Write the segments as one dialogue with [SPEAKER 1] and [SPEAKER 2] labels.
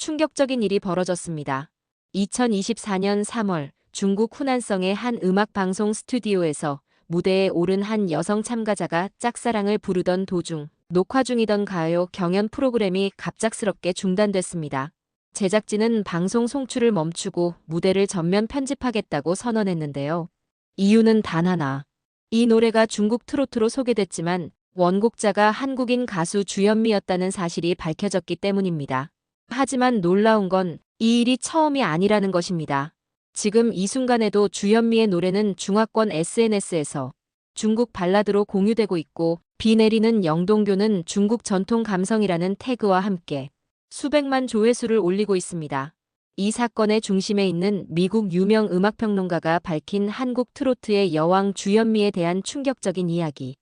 [SPEAKER 1] 충격적인 일이 벌어졌습니다. 2024년 3월 중국 후난성의 한 음악방송 스튜디오에서 무대에 오른 한 여성 참가자가 짝사랑을 부르던 도중 녹화 중이던 가요 경연 프로그램이 갑작스럽게 중단됐습니다. 제작진은 방송 송출을 멈추고 무대를 전면 편집하겠다고 선언했는데요. 이유는 단 하나. 이 노래가 중국 트로트로 소개됐지만 원곡자가 한국인 가수 주현미였다는 사실이 밝혀졌기 때문입니다. 하지만 놀라운 건 이 일이 처음이 아니라는 것입니다. 지금 이 순간에도 주현미의 노래는 중화권 SNS에서 중국 발라드로 공유되고 있고 비 내리는 영동교는 중국 전통 감성이라는 태그와 함께 수백만 조회수를 올리고 있습니다. 이 사건의 중심에 있는 미국 유명 음악평론가가 밝힌 한국 트로트의 여왕 주현미에 대한 충격적인 이야기.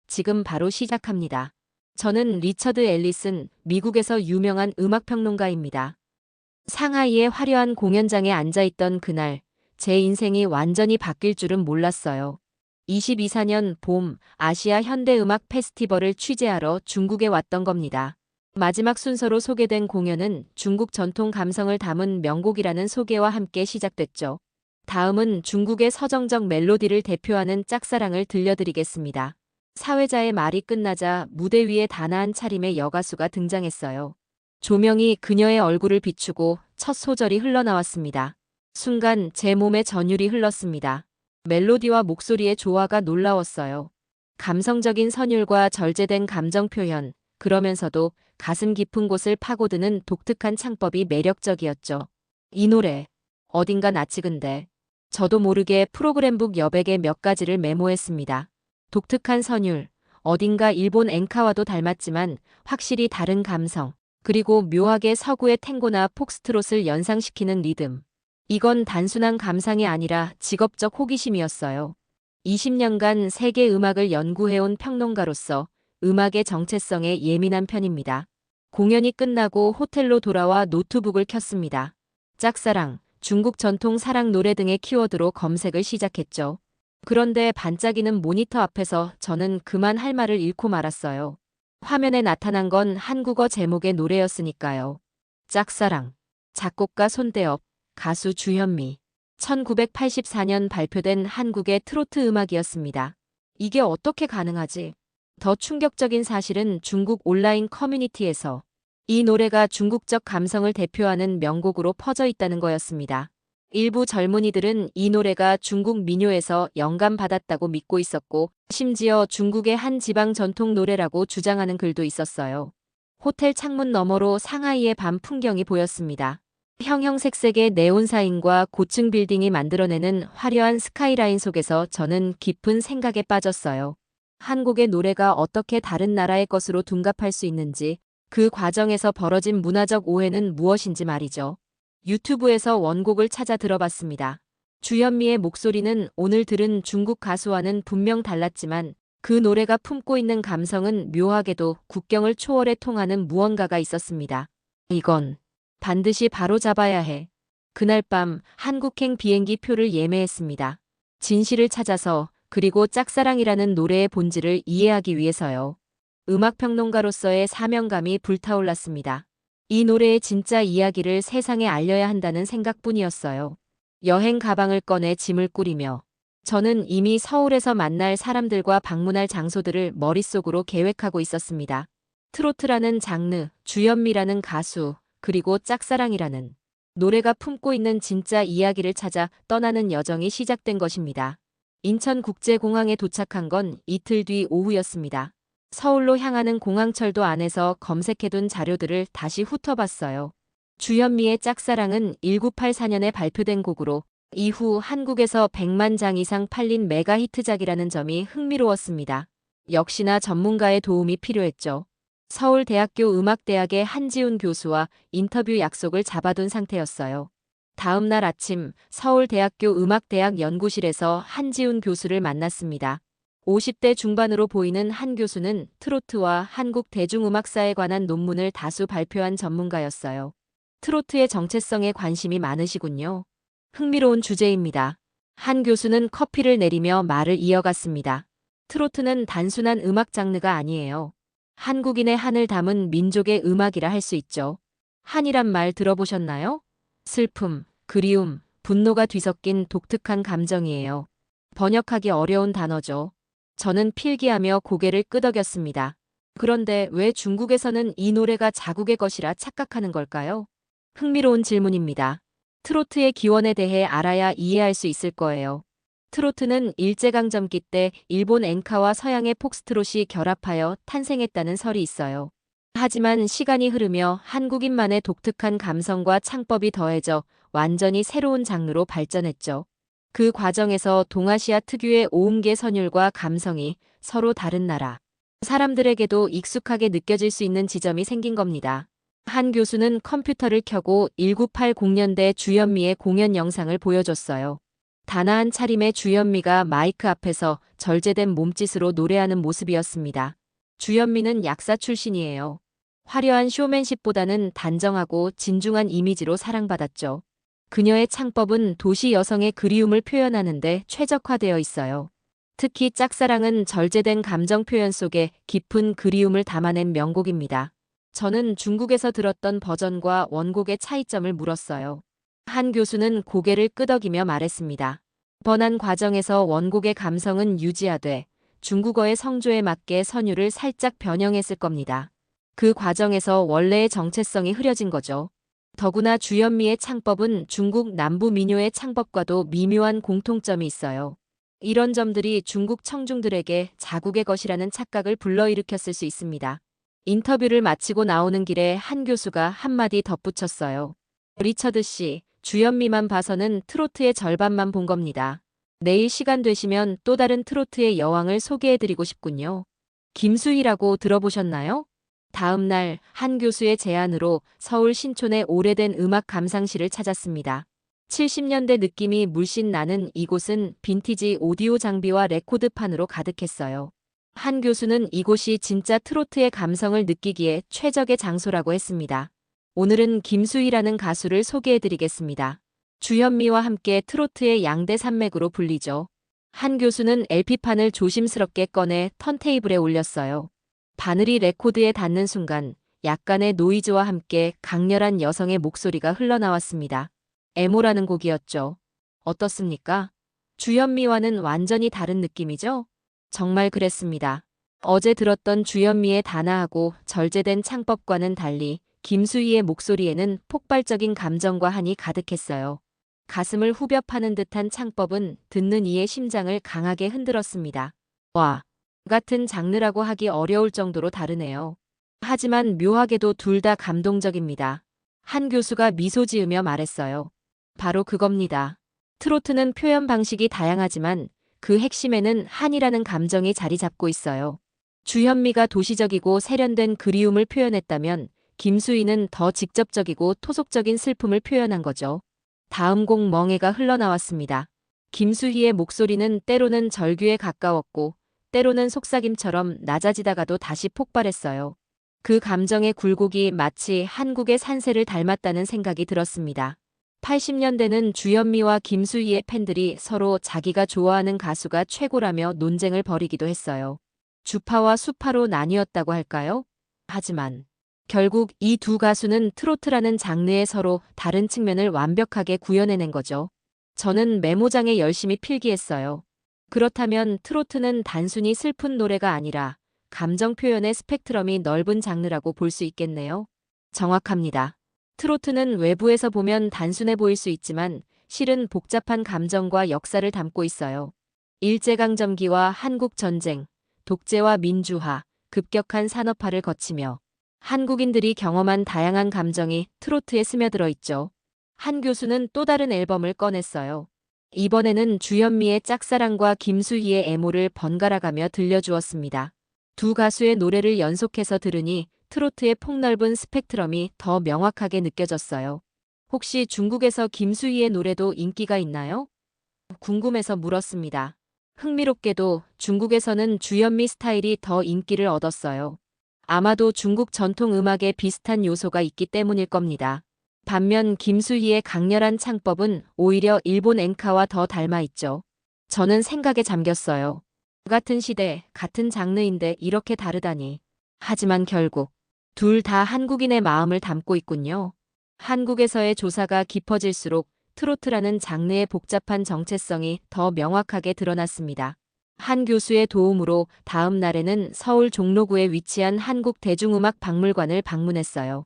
[SPEAKER 1] 지금 바로 시작합니다. 저는 리처드 앨리슨, 미국에서 유명한 음악평론가입니다. 상하이의 화려한 공연장에 앉아있던 그날, 제 인생이 완전히 바뀔 줄은 몰랐어요. 2024년 봄 아시아 현대음악 페스티벌을 취재하러 중국에 왔던 겁니다. 마지막 순서로 소개된 공연은 중국 전통 감성을 담은 명곡이라는 소개와 함께 시작됐죠. 다음은 중국의 서정적 멜로디를 대표하는 짝사랑을 들려드리겠습니다. 사회자의 말이 끝나자 무대 위에 단아한 차림의 여가수가 등장했어요. 조명이 그녀의 얼굴을 비추고 첫 소절이 흘러나왔습니다. 순간 제 몸에 전율이 흘렀습니다. 멜로디와 목소리의 조화가 놀라웠어요. 감성적인 선율과 절제된 감정 표현, 그러면서도 가슴 깊은 곳을 파고드는 독특한 창법이 매력적이었죠. 이 노래, 어딘가 낯익은데. 저도 모르게 프로그램북 여백에 몇 가지를 메모했습니다. 독특한 선율, 어딘가 일본 엔카와도 닮았지만 확실히 다른 감성, 그리고 묘하게 서구의 탱고나 폭스트롯을 연상시키는 리듬. 이건 단순한 감상이 아니라 직업적 호기심이었어요. 20년간 세계 음악을 연구해온 평론가로서 음악의 정체성에 예민한 편입니다. 공연이 끝나고 호텔로 돌아와 노트북을 켰습니다. 짝사랑, 중국 전통 사랑 노래 등의 키워드로 검색을 시작했죠. 그런데 반짝이는 모니터 앞에서 저는 그만 할 말을 잃고 말았어요. 화면에 나타난 건 한국어 제목의 노래였으니까요. 짝사랑. 작곡가 손대업, 가수 주현미. 1984년 발표된 한국의 트로트 음악이었습니다. 이게 어떻게 가능하지? 더 충격적인 사실은 중국 온라인 커뮤니티에서 이 노래가 중국적 감성을 대표하는 명곡으로 퍼져 있다는 거였습니다. 일부 젊은이들은 이 노래가 중국 민요에서 영감받았다고 믿고 있었고, 심지어 중국의 한 지방 전통 노래라고 주장하는 글도 있었어요. 호텔 창문 너머로 상하이의 밤 풍경이 보였습니다. 형형색색의 네온사인과 고층 빌딩이 만들어내는 화려한 스카이라인 속에서 저는 깊은 생각에 빠졌어요. 한국의 노래가 어떻게 다른 나라의 것으로 둔갑할 수 있는지, 그 과정에서 벌어진 문화적 오해는 무엇인지 말이죠. 유튜브에서 원곡을 찾아 들어봤습니다. 주현미의 목소리는 오늘 들은 중국 가수와는 분명 달랐지만 그 노래가 품고 있는 감성은 묘하게도 국경을 초월해 통하는 무언가가 있었습니다. 이건 반드시 바로잡아야 해. 그날 밤 한국행 비행기 표를 예매했습니다. 진실을 찾아서, 그리고 짝사랑이라는 노래의 본질을 이해하기 위해서요. 음악평론가로서의 사명감이 불타올랐습니다. 이 노래의 진짜 이야기를 세상에 알려야 한다는 생각뿐이었어요. 여행 가방을 꺼내 짐을 꾸리며 저는 이미 서울에서 만날 사람들과 방문할 장소들을 머릿속으로 계획하고 있었습니다. 트로트라는 장르, 주현미라는 가수, 그리고 짝사랑이라는 노래가 품고 있는 진짜 이야기를 찾아 떠나는 여정이 시작된 것입니다. 인천국제공항에 도착한 건 이틀 뒤 오후였습니다. 서울로 향하는 공항철도 안에서 검색해둔 자료들을 다시 훑어봤어요. 주현미의 짝사랑은 1984년에 발표된 곡으로 이후 한국에서 100만 장 이상 팔린 메가 히트작이라는 점이 흥미로웠습니다. 역시나 전문가의 도움이 필요했죠. 서울대학교 음악대학의 한지훈 교수와 인터뷰 약속을 잡아둔 상태였어요. 다음 날 아침 서울대학교 음악대학 연구실에서 한지훈 교수를 만났습니다. 50대 중반으로 보이는 한 교수는 트로트와 한국 대중음악사에 관한 논문을 다수 발표한 전문가였어요. 트로트의 정체성에 관심이 많으시군요. 흥미로운 주제입니다. 한 교수는 커피를 내리며 말을 이어갔습니다. 트로트는 단순한 음악 장르가 아니에요. 한국인의 한을 담은 민족의 음악이라 할 수 있죠. 한이란 말 들어보셨나요? 슬픔, 그리움, 분노가 뒤섞인 독특한 감정이에요. 번역하기 어려운 단어죠. 저는 필기하며 고개를 끄덕였습니다. 그런데 왜 중국에서는 이 노래가 자국의 것이라 착각하는 걸까요? 흥미로운 질문입니다. 트로트의 기원에 대해 알아야 이해할 수 있을 거예요. 트로트는 일제강점기 때 일본 엔카와 서양의 폭스트롯이 결합하여 탄생했다는 설이 있어요. 하지만 시간이 흐르며 한국인만의 독특한 감성과 창법이 더해져 완전히 새로운 장르로 발전했죠. 그 과정에서 동아시아 특유의 오음계 선율과 감성이 서로 다른 나라 사람들에게도 익숙하게 느껴질 수 있는 지점이 생긴 겁니다. 한 교수는 컴퓨터를 켜고 1980년대 주현미의 공연 영상을 보여줬어요. 단아한 차림의 주현미가 마이크 앞에서 절제된 몸짓으로 노래하는 모습이었습니다. 주현미는 약사 출신이에요. 화려한 쇼맨십보다는 단정하고 진중한 이미지로 사랑받았죠. 그녀의 창법은 도시 여성의 그리움을 표현하는데 최적화되어 있어요. 특히 짝사랑은 절제된 감정 표현 속에 깊은 그리움을 담아낸 명곡입니다. 저는 중국에서 들었던 버전과 원곡의 차이점을 물었어요. 한 교수는 고개를 끄덕이며 말했습니다. 번안 과정에서 원곡의 감성은 유지하되 중국어의 성조에 맞게 선율을 살짝 변형했을 겁니다. 그 과정에서 원래의 정체성이 흐려진 거죠. 더구나 주현미의 창법은 중국 남부 민요의 창법과도 미묘한 공통점이 있어요. 이런 점들이 중국 청중들에게 자국의 것이라는 착각을 불러일으켰을 수 있습니다. 인터뷰를 마치고 나오는 길에 한 교수가 한마디 덧붙였어요. 리처드 씨, 주현미만 봐서는 트로트의 절반만 본 겁니다. 내일 시간 되시면 또 다른 트로트의 여왕을 소개해드리고 싶군요. 김수희라고 들어보셨나요? 다음 날 한 교수의 제안으로 서울 신촌의 오래된 음악 감상실을 찾았습니다. 70년대 느낌이 물씬 나는 이곳은 빈티지 오디오 장비와 레코드판으로 가득했어요. 한 교수는 이곳이 진짜 트로트의 감성을 느끼기에 최적의 장소라고 했습니다. 오늘은 김수희라는 가수를 소개해드리겠습니다. 주현미와 함께 트로트의 양대 산맥으로 불리죠. 한 교수는 LP판을 조심스럽게 꺼내 턴테이블에 올렸어요. 바늘이 레코드에 닿는 순간 약간의 노이즈와 함께 강렬한 여성의 목소리가 흘러나왔습니다. 애모라는 곡이었죠. 어떻습니까? 주현미와는 완전히 다른 느낌이죠? 정말 그랬습니다. 어제 들었던 주현미의 단아하고 절제된 창법과는 달리 김수희의 목소리에는 폭발적인 감정과 한이 가득했어요. 가슴을 후벼 파는 듯한 창법은 듣는 이의 심장을 강하게 흔들었습니다. 와, 같은 장르라고 하기 어려울 정도로 다르네요. 하지만 묘하게도 둘 다 감동적입니다. 한 교수가 미소 지으며 말했어요. 바로 그겁니다. 트로트는 표현 방식이 다양하지만 그 핵심에는 한이라는 감정이 자리 잡고 있어요. 주현미가 도시적이고 세련된 그리움을 표현했다면 김수희는 더 직접적이고 토속적인 슬픔을 표현한 거죠. 다음 곡 멍해가 흘러나왔습니다. 김수희의 목소리는 때로는 절규에 가까웠고 때로는 속삭임처럼 낮아지다가도 다시 폭발했어요. 그 감정의 굴곡이 마치 한국의 산세를 닮았다는 생각이 들었습니다. 80년대는 주현미와 김수희의 팬들이 서로 자기가 좋아하는 가수가 최고라며 논쟁을 벌이기도 했어요. 주파와 수파로 나뉘었다고 할까요? 하지만 결국 이 두 가수는 트로트라는 장르의 서로 다른 측면을 완벽하게 구현해낸 거죠. 저는 메모장에 열심히 필기했어요. 그렇다면 트로트는 단순히 슬픈 노래가 아니라 감정 표현의 스펙트럼이 넓은 장르라고 볼 수 있겠네요. 정확합니다. 트로트는 외부에서 보면 단순해 보일 수 있지만 실은 복잡한 감정과 역사를 담고 있어요. 일제강점기와 한국전쟁, 독재와 민주화, 급격한 산업화를 거치며 한국인들이 경험한 다양한 감정이 트로트에 스며들어 있죠. 한 교수는 또 다른 앨범을 꺼냈어요. 이번에는 주현미의 짝사랑과 김수희의 애모를 번갈아가며 들려주었습니다. 두 가수의 노래를 연속해서 들으니 트로트의 폭넓은 스펙트럼이 더 명확하게 느껴졌어요. 혹시 중국에서 김수희의 노래도 인기가 있나요? 궁금해서 물었습니다. 흥미롭게도 중국에서는 주현미 스타일이 더 인기를 얻었어요. 아마도 중국 전통 음악에 비슷한 요소가 있기 때문일 겁니다. 반면 김수희의 강렬한 창법은 오히려 일본 엔카와 더 닮아 있죠. 저는 생각에 잠겼어요. 같은 시대, 같은 장르인데 이렇게 다르다니. 하지만 결국 둘 다 한국인의 마음을 담고 있군요. 한국에서의 조사가 깊어질수록 트로트라는 장르의 복잡한 정체성이 더 명확하게 드러났습니다. 한 교수의 도움으로 다음 날에는 서울 종로구에 위치한 한국대중음악박물관을 방문했어요.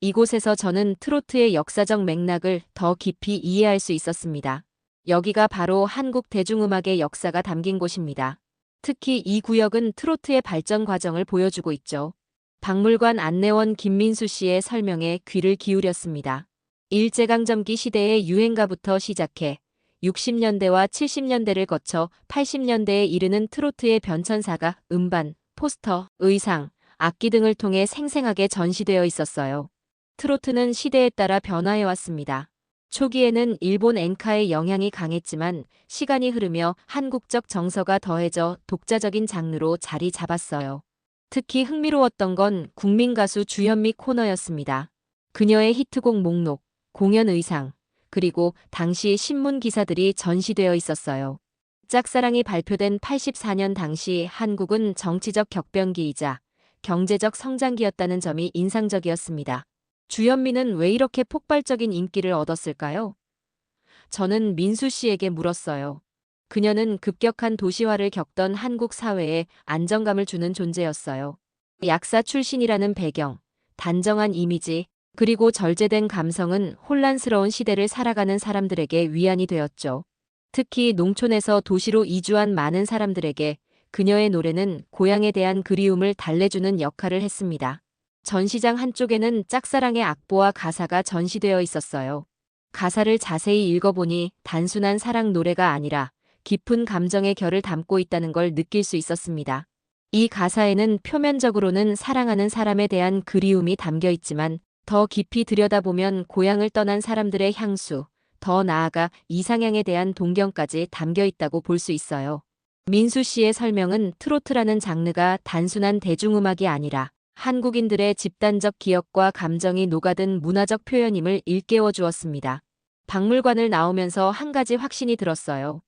[SPEAKER 1] 이곳에서 저는 트로트의 역사적 맥락을 더 깊이 이해할 수 있었습니다. 여기가 바로 한국 대중음악의 역사가 담긴 곳입니다. 특히 이 구역은 트로트의 발전 과정을 보여주고 있죠. 박물관 안내원 김민수 씨의 설명에 귀를 기울였습니다. 일제강점기 시대의 유행가부터 시작해 60년대와 70년대를 거쳐 80년대에 이르는 트로트의 변천사가 음반, 포스터, 의상, 악기 등을 통해 생생하게 전시되어 있었어요. 트로트는 시대에 따라 변화해왔습니다. 초기에는 일본 엔카의 영향이 강했지만 시간이 흐르며 한국적 정서가 더해져 독자적인 장르로 자리 잡았어요. 특히 흥미로웠던 건 국민 가수 주현미 코너였습니다. 그녀의 히트곡 목록, 공연 의상, 그리고 당시 신문 기사들이 전시되어 있었어요. 짝사랑이 발표된 84년 당시 한국은 정치적 격변기이자 경제적 성장기였다는 점이 인상적이었습니다. 주현미는 왜 이렇게 폭발적인 인기를 얻었을까요? 저는 민수 씨에게 물었어요. 그녀는 급격한 도시화를 겪던 한국 사회에 안정감을 주는 존재였어요. 약사 출신이라는 배경, 단정한 이미지, 그리고 절제된 감성은 혼란스러운 시대를 살아가는 사람들에게 위안이 되었죠. 특히 농촌에서 도시로 이주한 많은 사람들에게 그녀의 노래는 고향에 대한 그리움을 달래주는 역할을 했습니다. 전시장 한쪽에는 짝사랑의 악보와 가사가 전시되어 있었어요. 가사를 자세히 읽어보니 단순한 사랑 노래가 아니라 깊은 감정의 결을 담고 있다는 걸 느낄 수 있었습니다. 이 가사에는 표면적으로는 사랑하는 사람에 대한 그리움이 담겨 있지만 더 깊이 들여다보면 고향을 떠난 사람들의 향수, 더 나아가 이상향에 대한 동경까지 담겨 있다고 볼 수 있어요. 민수 씨의 설명은 트로트라는 장르가 단순한 대중음악이 아니라 한국인들의 집단적 기억과 감정이 녹아든 문화적 표현임을 일깨워 주었습니다. 박물관을 나오면서 한 가지 확신이 들었어요.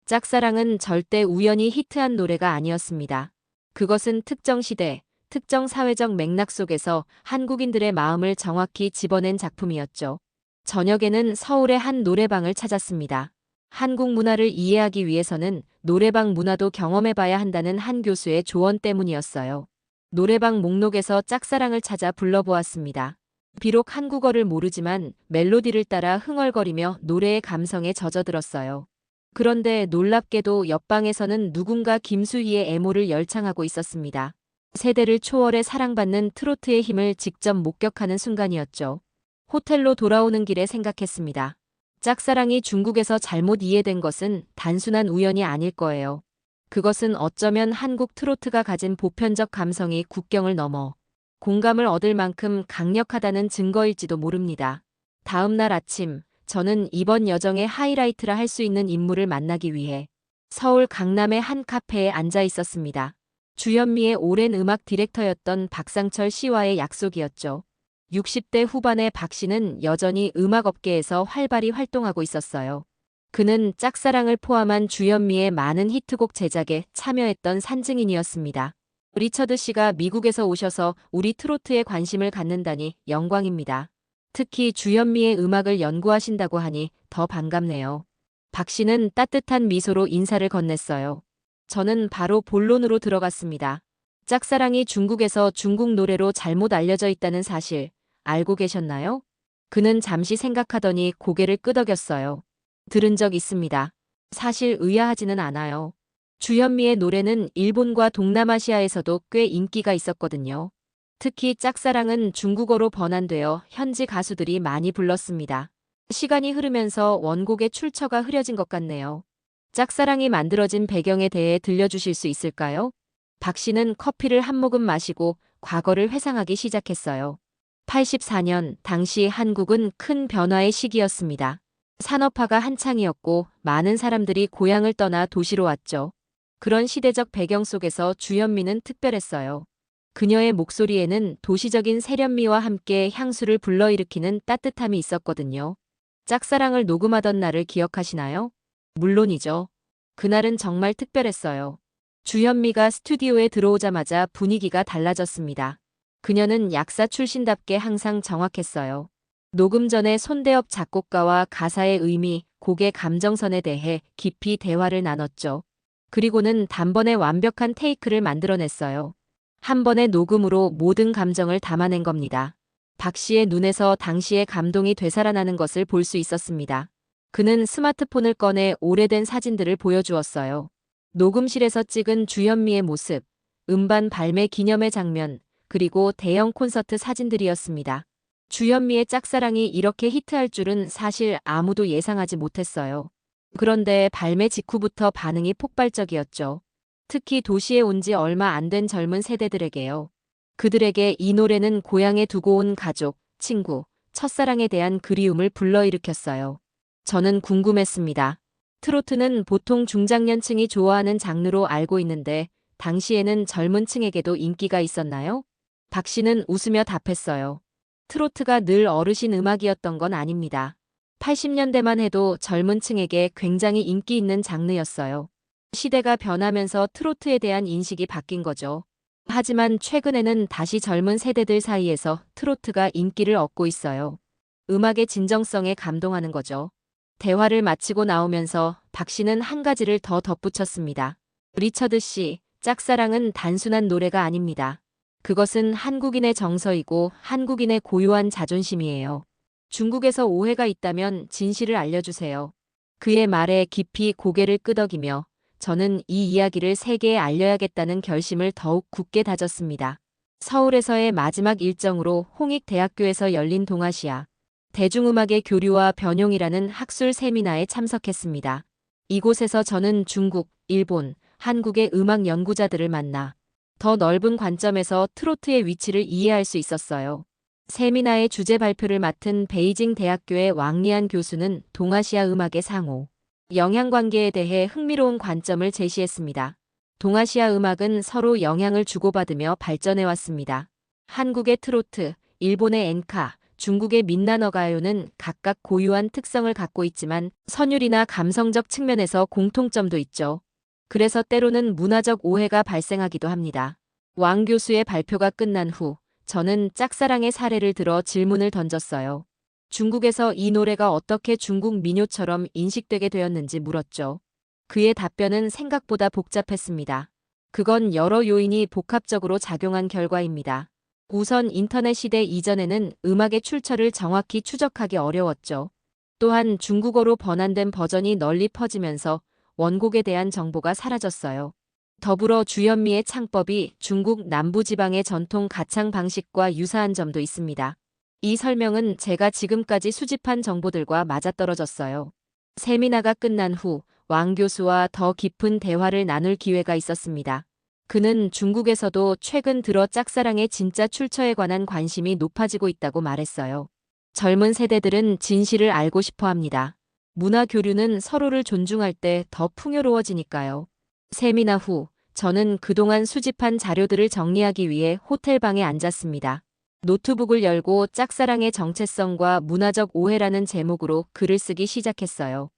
[SPEAKER 1] 짝사랑은 절대 우연히 히트한 노래가 아니었습니다. 그것은 특정 시대, 특정 사회적 맥락 속에서 한국인들의 마음을 정확히 집어낸 작품이었죠. 저녁에는 서울의 한 노래방을 찾았습니다. 한국 문화를 이해하기 위해서는 노래방 문화도 경험해봐야 한다는 한 교수의 조언 때문이었어요. 노래방 목록에서 짝사랑을 찾아 불러보았습니다. 비록 한국어를 모르지만 멜로디를 따라 흥얼거리며 노래의 감성에 젖어들었어요. 그런데 놀랍게도 옆방에서는 누군가 김수희의 애모를 열창하고 있었습니다. 세대를 초월해 사랑받는 트로트의 힘을 직접 목격하는 순간이었죠. 호텔로 돌아오는 길에 생각했습니다. 짝사랑이 중국에서 잘못 이해된 것은 단순한 우연이 아닐 거예요. 그것은 어쩌면 한국 트로트가 가진 보편적 감성이 국경을 넘어 공감을 얻을 만큼 강력하다는 증거일지도 모릅니다. 다음 날 아침, 저는 이번 여정의 하이라이트라 할 수 있는 인물을 만나기 위해 서울 강남의 한 카페에 앉아 있었습니다. 주현미의 오랜 음악 디렉터였던 박상철 씨와의 약속이었죠. 60대 후반의 박 씨는 여전히 음악업계에서 활발히 활동하고 있었어요. 그는 짝사랑을 포함한 주현미의 많은 히트곡 제작에 참여했던 산증인이었습니다. 리처드 씨가 미국에서 오셔서 우리 트로트에 관심을 갖는다니 영광입니다. 특히 주현미의 음악을 연구하신다고 하니 더 반갑네요. 박 씨는 따뜻한 미소로 인사를 건넸어요. 저는 바로 본론으로 들어갔습니다. 짝사랑이 중국에서 중국 노래로 잘못 알려져 있다는 사실 알고 계셨나요? 그는 잠시 생각하더니 고개를 끄덕였어요. 들은 적 있습니다. 사실 의아하지는 않아요. 주현미의 노래는 일본과 동남아시아에서도 꽤 인기가 있었거든요. 특히 짝사랑은 중국어로 번안되어 현지 가수들이 많이 불렀습니다. 시간이 흐르면서 원곡의 출처가 흐려진 것 같네요. 짝사랑이 만들어진 배경에 대해 들려주실 수 있을까요? 박 씨는 커피를 한 모금 마시고 과거를 회상하기 시작했어요. 84년 당시 한국은 큰 변화의 시기였습니다. 산업화가 한창이었고 많은 사람들이 고향을 떠나 도시로 왔죠. 그런 시대적 배경 속에서 주현미는 특별했어요. 그녀의 목소리에는 도시적인 세련미와 함께 향수를 불러일으키는 따뜻함이 있었거든요. 짝사랑을 녹음하던 날을 기억하시나요? 물론이죠. 그날은 정말 특별했어요. 주현미가 스튜디오에 들어오자마자 분위기가 달라졌습니다. 그녀는 약사 출신답게 항상 정확했어요. 녹음 전에 손대엽 작곡가와 가사의 의미, 곡의 감정선에 대해 깊이 대화를 나눴죠. 그리고는 단번에 완벽한 테이크를 만들어냈어요. 한 번의 녹음으로 모든 감정을 담아낸 겁니다. 박 씨의 눈에서 당시의 감동이 되살아나는 것을 볼 수 있었습니다. 그는 스마트폰을 꺼내 오래된 사진들을 보여주었어요. 녹음실에서 찍은 주현미의 모습, 음반 발매 기념의 장면, 그리고 대형 콘서트 사진들이었습니다. 주현미의 짝사랑이 이렇게 히트할 줄은 사실 아무도 예상하지 못했어요. 그런데 발매 직후부터 반응이 폭발적이었죠. 특히 도시에 온 지 얼마 안 된 젊은 세대들에게요. 그들에게 이 노래는 고향에 두고 온 가족, 친구, 첫사랑에 대한 그리움을 불러일으켰어요. 저는 궁금했습니다. 트로트는 보통 중장년층이 좋아하는 장르로 알고 있는데 당시에는 젊은 층에게도 인기가 있었나요? 박 씨는 웃으며 답했어요. 트로트가 늘 어르신 음악이었던 건 아닙니다. 80년대만 해도 젊은 층에게 굉장히 인기 있는 장르였어요. 시대가 변하면서 트로트에 대한 인식이 바뀐 거죠. 하지만 최근에는 다시 젊은 세대들 사이에서 트로트가 인기를 얻고 있어요. 음악의 진정성에 감동하는 거죠. 대화를 마치고 나오면서 박 씨는 한 가지를 더 덧붙였습니다. 리처드 씨, 짝사랑은 단순한 노래가 아닙니다. 그것은 한국인의 정서이고 한국인의 고유한 자존심이에요. 중국에서 오해가 있다면 진실을 알려주세요. 그의 말에 깊이 고개를 끄덕이며 저는 이 이야기를 세계에 알려야겠다는 결심을 더욱 굳게 다졌습니다. 서울에서의 마지막 일정으로 홍익대학교에서 열린 동아시아 대중음악의 교류와 변용이라는 학술 세미나에 참석했습니다. 이곳에서 저는 중국, 일본, 한국의 음악 연구자들을 만나 더 넓은 관점에서 트로트의 위치를 이해할 수 있었어요. 세미나의 주제 발표를 맡은 베이징 대학교의 왕리안 교수는 동아시아 음악의 상호, 영향관계에 대해 흥미로운 관점을 제시했습니다. 동아시아 음악은 서로 영향을 주고받으며 발전해왔습니다. 한국의 트로트, 일본의 엔카, 중국의 민낯어 가요는 각각 고유한 특성을 갖고 있지만 선율이나 감성적 측면에서 공통점도 있죠. 그래서 때로는 문화적 오해가 발생하기도 합니다. 왕 교수의 발표가 끝난 후 저는 짝사랑의 사례를 들어 질문을 던졌어요. 중국에서 이 노래가 어떻게 중국 민요처럼 인식되게 되었는지 물었죠. 그의 답변은 생각보다 복잡했습니다. 그건 여러 요인이 복합적으로 작용한 결과입니다. 우선 인터넷 시대 이전에는 음악의 출처를 정확히 추적하기 어려웠죠. 또한 중국어로 번안된 버전이 널리 퍼지면서 원곡에 대한 정보가 사라졌어요. 더불어 주현미의 창법이 중국 남부지방의 전통 가창 방식과 유사한 점도 있습니다. 이 설명은 제가 지금까지 수집한 정보들과 맞아떨어졌어요. 세미나가 끝난 후 왕 교수와 더 깊은 대화를 나눌 기회가 있었습니다. 그는 중국에서도 최근 들어 짝사랑의 진짜 출처에 관한 관심이 높아지고 있다고 말했어요. 젊은 세대들은 진실을 알고 싶어 합니다. 문화 교류는 서로를 존중할 때 더 풍요로워지니까요. 세미나 후 저는 그동안 수집한 자료들을 정리하기 위해 호텔방에 앉았습니다. 노트북을 열고 짝사랑의 정체성과 문화적 오해라는 제목으로 글을 쓰기 시작했어요.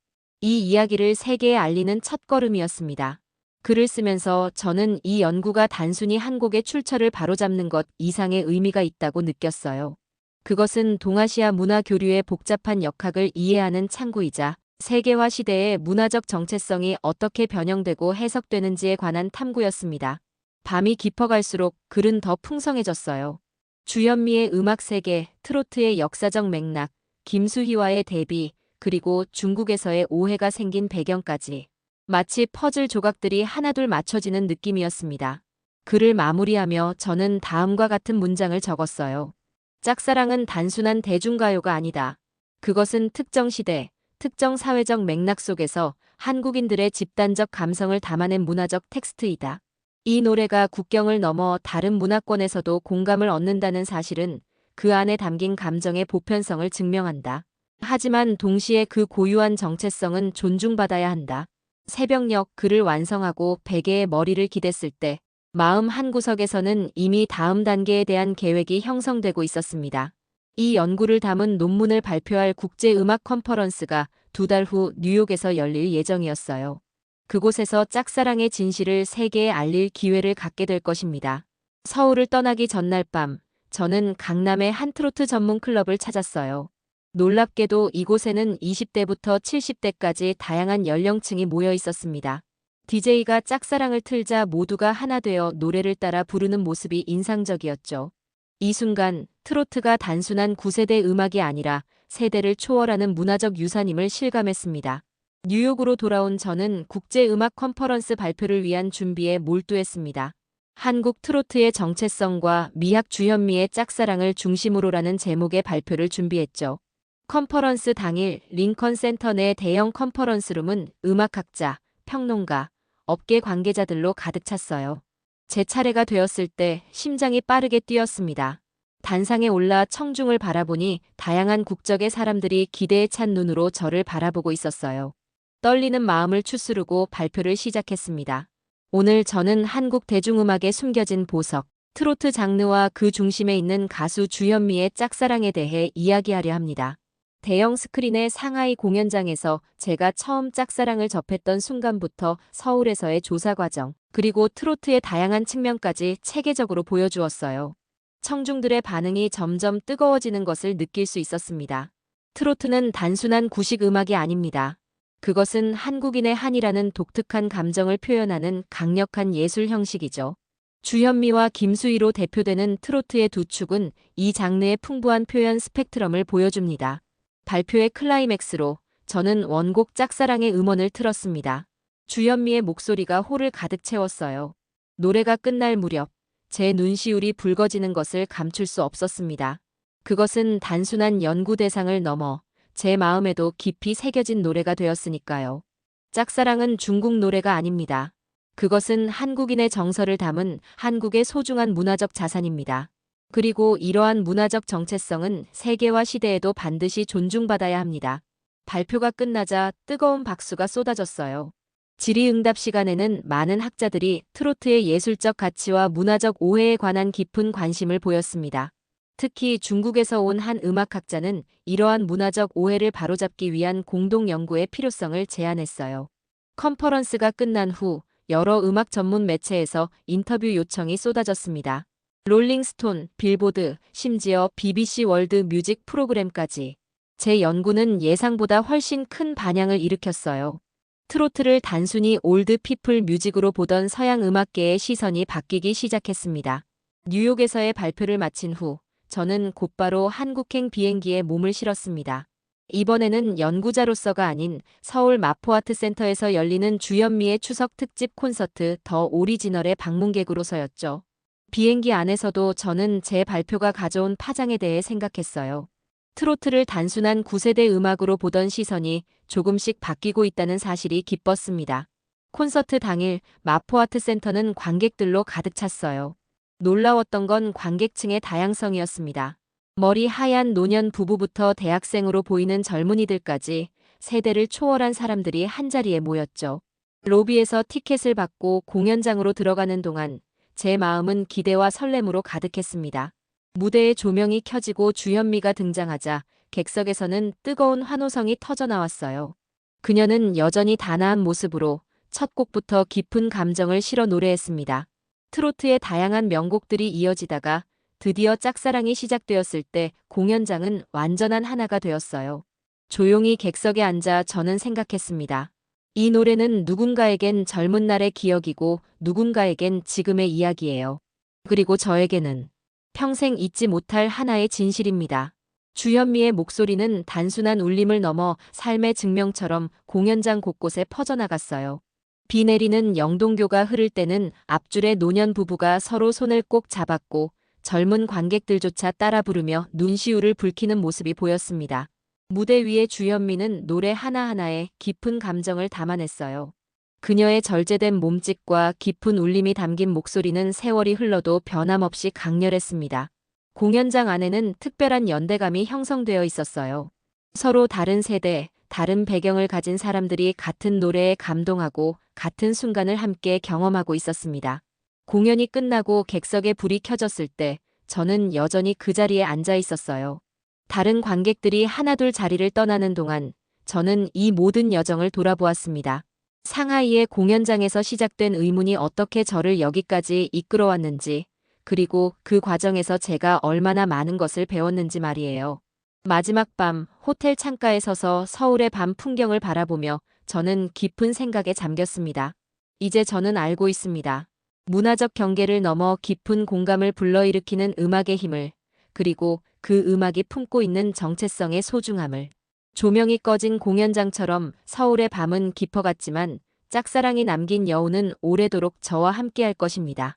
[SPEAKER 1] 이 이야기를 세계에 알리는 첫걸음이었습니다. 글을 쓰면서 저는 이 연구가 단순히 한 곡의 출처를 바로잡는 것 이상의 의미가 있다고 느꼈어요. 그것은 동아시아 문화 교류의 복잡한 역학을 이해하는 창구이자 세계화 시대의 문화적 정체성이 어떻게 변형되고 해석되는지에 관한 탐구였습니다. 밤이 깊어갈수록 글은 더 풍성해졌어요. 주현미의 음악 세계, 트로트의 역사적 맥락, 김수희와의 대비, 그리고 중국에서의 오해가 생긴 배경까지 마치 퍼즐 조각들이 하나둘 맞춰지는 느낌이었습니다. 글을 마무리하며 저는 다음과 같은 문장을 적었어요. 짝사랑은 단순한 대중가요가 아니다. 그것은 특정 시대, 특정 사회적 맥락 속에서 한국인들의 집단적 감성을 담아낸 문화적 텍스트이다. 이 노래가 국경을 넘어 다른 문화권에서도 공감을 얻는다는 사실은 그 안에 담긴 감정의 보편성을 증명한다. 하지만 동시에 그 고유한 정체성은 존중받아야 한다. 새벽녘 글을 완성하고 베개에 머리를 기댔을 때 마음 한구석에서는 이미 다음 단계에 대한 계획이 형성되고 있었습니다. 이 연구를 담은 논문을 발표할 국제음악 컨퍼런스가 2달 후 뉴욕에서 열릴 예정이었어요. 그곳에서 짝사랑의 진실을 세계에 알릴 기회를 갖게 될 것입니다. 서울을 떠나기 전날 밤, 저는 강남의 한 트로트 전문 클럽을 찾았어요. 놀랍게도 이곳에는 20대부터 70대까지 다양한 연령층이 모여 있었습니다. DJ가 짝사랑을 틀자 모두가 하나 되어 노래를 따라 부르는 모습이 인상적이었죠. 이 순간 트로트가 단순한 9세대 음악이 아니라 세대를 초월하는 문화적 유산임을 실감했습니다. 뉴욕으로 돌아온 저는 국제음악 컨퍼런스 발표를 위한 준비에 몰두했습니다. 한국 트로트의 정체성과 미학 주현미의 짝사랑을 중심으로라는 제목의 발표를 준비했죠. 컨퍼런스 당일 링컨 센터 내 대형 컨퍼런스룸은 음악학자, 평론가, 업계 관계자들로 가득 찼어요. 제 차례가 되었을 때 심장이 빠르게 뛰었습니다. 단상에 올라 청중을 바라보니 다양한 국적의 사람들이 기대에 찬 눈으로 저를 바라보고 있었어요. 떨리는 마음을 추스르고 발표를 시작했습니다. 오늘 저는 한국 대중음악에 숨겨진 보석, 트로트 장르와 그 중심에 있는 가수 주현미의 짝사랑에 대해 이야기하려 합니다. 대형 스크린의 상하이 공연장에서 제가 처음 짝사랑을 접했던 순간부터 서울에서의 조사 과정, 그리고 트로트의 다양한 측면까지 체계적으로 보여주었어요. 청중들의 반응이 점점 뜨거워지는 것을 느낄 수 있었습니다. 트로트는 단순한 구식 음악이 아닙니다. 그것은 한국인의 한이라는 독특한 감정을 표현하는 강력한 예술 형식이죠. 주현미와 김수희로 대표되는 트로트의 두 축은 이 장르의 풍부한 표현 스펙트럼을 보여줍니다. 발표의 클라이맥스로 저는 원곡 짝사랑의 음원을 틀었습니다. 주현미의 목소리가 홀을 가득 채웠어요. 노래가 끝날 무렵 제 눈시울이 붉어지는 것을 감출 수 없었습니다. 그것은 단순한 연구 대상을 넘어 제 마음에도 깊이 새겨진 노래가 되었으니까요. 짝사랑은 중국 노래가 아닙니다. 그것은 한국인의 정서를 담은 한국의 소중한 문화적 자산입니다. 그리고 이러한 문화적 정체성은 세계와 시대에도 반드시 존중받아야 합니다. 발표가 끝나자 뜨거운 박수가 쏟아졌어요. 질의응답 시간에는 많은 학자들이 트로트의 예술적 가치와 문화적 오해에 관한 깊은 관심을 보였습니다. 특히 중국에서 온 한 음악학자는 이러한 문화적 오해를 바로잡기 위한 공동 연구의 필요성을 제안했어요. 컨퍼런스가 끝난 후 여러 음악 전문 매체에서 인터뷰 요청이 쏟아졌습니다. 롤링스톤, 빌보드, 심지어 BBC 월드 뮤직 프로그램까지. 제 연구는 예상보다 훨씬 큰 반향을 일으켰어요. 트로트를 단순히 올드 피플 뮤직으로 보던 서양 음악계의 시선이 바뀌기 시작했습니다. 뉴욕에서의 발표를 마친 후 저는 곧바로 한국행 비행기에 몸을 실었습니다. 이번에는 연구자로서가 아닌 서울 마포아트센터에서 열리는 주현미의 추석 특집 콘서트 더 오리지널의 방문객으로서였죠. 비행기 안에서도 저는 제 발표가 가져온 파장에 대해 생각했어요. 트로트를 단순한 9세대 음악으로 보던 시선이 조금씩 바뀌고 있다는 사실이 기뻤습니다. 콘서트 당일 마포아트센터는 관객들로 가득 찼어요. 놀라웠던 건 관객층의 다양성이었습니다. 머리 하얀 노년 부부부터 대학생으로 보이는 젊은이들까지 세대를 초월한 사람들이 한자리에 모였죠. 로비에서 티켓을 받고 공연장으로 들어가는 동안 제 마음은 기대와 설렘으로 가득했습니다. 무대에 조명이 켜지고 주현미가 등장하자 객석에서는 뜨거운 환호성이 터져나왔어요. 그녀는 여전히 단아한 모습으로 첫 곡부터 깊은 감정을 실어 노래했습니다. 트로트의 다양한 명곡들이 이어지다가 드디어 짝사랑이 시작되었을 때 공연장은 완전한 하나가 되었어요. 조용히 객석에 앉아 저는 생각했습니다. 이 노래는 누군가에겐 젊은 날의 기억이고 누군가에겐 지금의 이야기예요. 그리고 저에게는 평생 잊지 못할 하나의 진실입니다. 주현미의 목소리는 단순한 울림을 넘어 삶의 증명처럼 공연장 곳곳에 퍼져나갔어요. 비 내리는 영동교가 흐를 때는 앞줄의 노년 부부가 서로 손을 꼭 잡았고 젊은 관객들조차 따라 부르며 눈시울을 붉히는 모습이 보였습니다. 무대 위의 주현미는 노래 하나하나에 깊은 감정을 담아냈어요. 그녀의 절제된 몸짓과 깊은 울림이 담긴 목소리는 세월이 흘러도 변함없이 강렬했습니다. 공연장 안에는 특별한 연대감이 형성되어 있었어요. 서로 다른 세대, 다른 배경을 가진 사람들이 같은 노래에 감동하고 같은 순간을 함께 경험하고 있었습니다. 공연이 끝나고 객석에 불이 켜졌을 때 저는 여전히 그 자리에 앉아 있었어요. 다른 관객들이 하나둘 자리를 떠나는 동안 저는 이 모든 여정을 돌아보았습니다. 상하이의 공연장에서 시작된 의문이 어떻게 저를 여기까지 이끌어왔는지, 그리고 그 과정에서 제가 얼마나 많은 것을 배웠는지 말이에요. 마지막 밤 호텔 창가에 서서 서울의 밤 풍경을 바라보며 저는 깊은 생각에 잠겼습니다. 이제 저는 알고 있습니다. 문화적 경계를 넘어 깊은 공감을 불러일으키는 음악의 힘을, 그리고 그 음악이 품고 있는 정체성의 소중함을. 조명이 꺼진 공연장처럼 서울의 밤은 깊어갔지만 짝사랑이 남긴 여운은 오래도록 저와 함께할 것입니다.